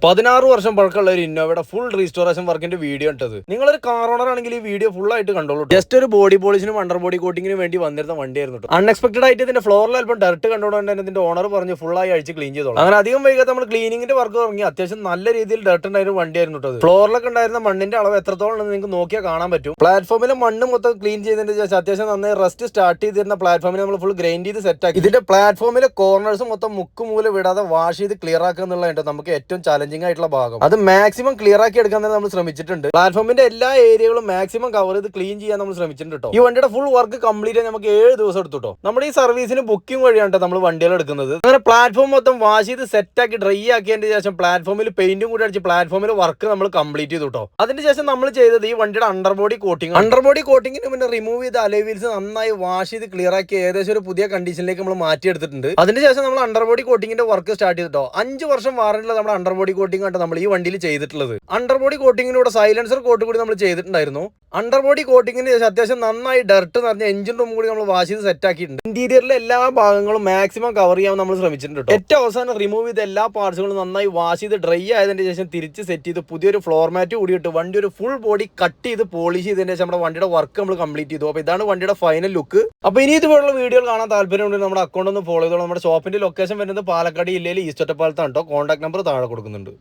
16 വർഷം പഴക്കമുള്ള ഒരു ഇന്നോവയുടെ ഫുൾ റീസ്റ്റോറേഷൻ വർക്കിന്റെ വീഡിയോ ഇട്ടത്. നിങ്ങളൊരു കാർ ഓണർ ആണെങ്കിൽ ഈ വീഡിയോ ഫുൾ ആയിട്ട് കണ്ടോളൂ. ജസ്റ്റ് ഒരു ബോഡി പോളിഷിനും അണ്ടർ ബോഡി കോട്ടിങ്ങിനും വേണ്ടി വന്നിരുന്ന വണ്ടിയായിരുന്നു. അൺഎക്സ്പെക്ടഡ് ആയിട്ട് ഇതിന്റെ ഫ്ലോറിൽ അല്പം ഡർട്ട് കണ്ടുകൊണ്ട് തന്നെ ഇതിന്റെ ഓണർ പറഞ്ഞു ഫുൾ ആയി അഴിച്ച് ക്ലീൻ ചെയ്തോളൂ. അങ്ങനെ അധികം വൈകാതെ നമ്മൾ ക്ലീനിങ്ങിന്റെ വർക്ക് തുടങ്ങി. അത്യാവശ്യം നല്ല രീതിയിൽ ഡർട്ട് ഉണ്ടായിരുന്ന വണ്ടിയായിരുന്നു കേട്ടത്. ഫ്ലോറിലൊക്കെ ഉണ്ടായിരുന്ന മണ്ണിന്റെ അളവ് എത്രത്തോളം നിങ്ങൾക്ക് നോക്കിയാൽ കാണാൻ പറ്റും. പ്ലാറ്റ്ഫോമിലെ മണ്ണ് മൊത്തം ക്ലീൻ ചെയ്തതിന്റെ ശേഷം അത്യാവശ്യം നന്നായി റസ്റ്റ് സ്റ്റാർട്ട് ചെയ്തിരുന്ന പ്ലാറ്റ്ഫോമിൽ നമ്മൾ ഫുൾ ഗ്രൈൻഡ് ചെയ്ത് സെറ്റ് ആക്കി. ഇതിന്റെ പ്ലാറ്റ്ഫോമിലെ കോർണേഴ്സ് മൊത്തം മുക്കുമൂല വിടാതെ വാഷ് ചെയ്ത് ക്ലിയർ ആക്കുക എന്നുള്ളതാണ് നമുക്ക് ഏറ്റവും ചാലഞ്ചിങ് ആയിട്ടുള്ള ഭാഗം. അത് മാക്സിമം ക്ലിയർ ആക്കി എടുക്കാൻ തന്നെ നമ്മൾ ശ്രമിച്ചിട്ടുണ്ട്. പ്ലാറ്റ്ഫോമിന്റെ എല്ലാ ഏരിയകളും മാക്സിമം കവർ ചെയ്ത് ക്ലീൻ ചെയ്യാൻ നമ്മൾ ശ്രമിച്ചിട്ടുണ്ട് കേട്ടോ. ഈ വണ്ടിയുടെ ഫുൾ വർക്ക് കംപ്ലീറ്റ് ചെയ്യാൻ നമുക്ക് 7 ദിവസം എടുത്തുട്ടോ. നമ്മുടെ ഈ സർവീസിന് ബുക്കിംഗ് വഴിയാണ് നമ്മൾ വണ്ടികൾ എടുക്കുന്നത്. അങ്ങനെ പ്ലാറ്റ്ഫോം മൊത്തം വാഷ് ചെയ്ത് സെറ്റ് ആക്കി ഡ്രൈ ആക്കിയതിന്റെ ശേഷം പ്ലാറ്റ്ഫോമിൽ പെയിന്റും കൂടി അടിച്ച് പ്ലാറ്റ്ഫോമിൽ വർക്ക് നമ്മൾ കംപ്ലീറ്റ് ചെയ്തു കേട്ടോ. അതിനുശേഷം നമ്മൾ ചെയ്തത് ഈ വണ്ടിയുടെ അണ്ടർബോഡി കോട്ടിംഗ്. അണ്ടർബോഡി കോട്ടിങ്ങിന് പിന്നെ റിമൂവ് ചെയ്ത അലോയ് വീൽസ് നന്നായി വാഷ് ചെയ്ത് ക്ലിയർ ആക്കി ഏകദേശം ഒരു പുതിയ കണ്ടീഷനിലേക്ക് നമ്മൾ മാറ്റിയെടുത്തിട്ടുണ്ട്. അതിനുശേഷം നമ്മൾ അണ്ടർബോഡി കോട്ടിങ്ങിന്റെ വർക്ക് സ്റ്റാർട്ട് ചെയ്തിട്ടോ. 5 വർഷം വാറന്റിയുള്ള നമ്മുടെ അണ്ടർബോഡി കോട്ടിംഗ് ആണ് നമ്മൾ ഈ വണ്ടിയിൽ ചെയ്തിട്ടുള്ളത്. അണ്ടർബോഡി കോട്ടിങ്ങിലൂടെ സൈലൻസർ കോട്ട് കൂടി നമ്മൾ ചെയ്തിട്ടുണ്ടായിരുന്നു. അണ്ടർബോഡി കോട്ടിങ്ങിന് ശേഷം അത്യാവശ്യം നന്നായി ഡർട്ട് നിറഞ്ഞ എഞ്ചിൻ റൂം കൂടി നമ്മൾ വാഷ് ചെയ്ത് സെറ്റ് ആക്കിയിട്ടുണ്ട്. ഇന്റീരിയറിലെ എല്ലാ ഭാഗങ്ങളും മാക്സിമം കവർ ചെയ്യാൻ നമ്മൾ ശ്രമിച്ചിട്ടുണ്ട്. ഏറ്റവും അവസാനം റിമൂവ് ചെയ്ത എല്ലാ പാർട്സുകളും നന്നായി വാഷ് ചെയ്ത് ഡ്രൈ ആയതിന്റെ ശേഷം തിരിച്ച് സെറ്റ് ചെയ്ത് പുതിയൊരു ഫ്ലോർ മാറ്റ് കൂടിയിട്ട് വണ്ടി ഒരു ഫുൾ ബോഡി കട്ട് ചെയ്ത് പോളിഷ് ചെയ്തതിന് ശേഷം നമ്മുടെ വണ്ടിയുടെ വർക്ക് നമ്മൾ കംപ്ലീറ്റ് ചെയ്തു. അപ്പോൾ ഇതാണ് വണ്ടിയുടെ ഫൈനൽ ലുക്ക്. അപ്പോൾ ഇനി ഇതുപോലുള്ള വീഡിയോകൾ കാണാൻ താല്പര്യമുണ്ടെങ്കിൽ നമ്മുടെ അക്കൗണ്ട് ഒന്ന് ഫോളോ ചെയ്തോളൂ. നമ്മുടെ ഷോപ്പിന്റെ ലൊക്കേഷൻ വരുന്നത് പാലക്കാട് ജില്ലയിൽ ഈസ്റ്റ് ഒറ്റപ്പാലത്താണ് കേട്ടോ. കോൺടാക്ട് നമ്പർ താഴെ കൊടുക്കുന്നുണ്ട്.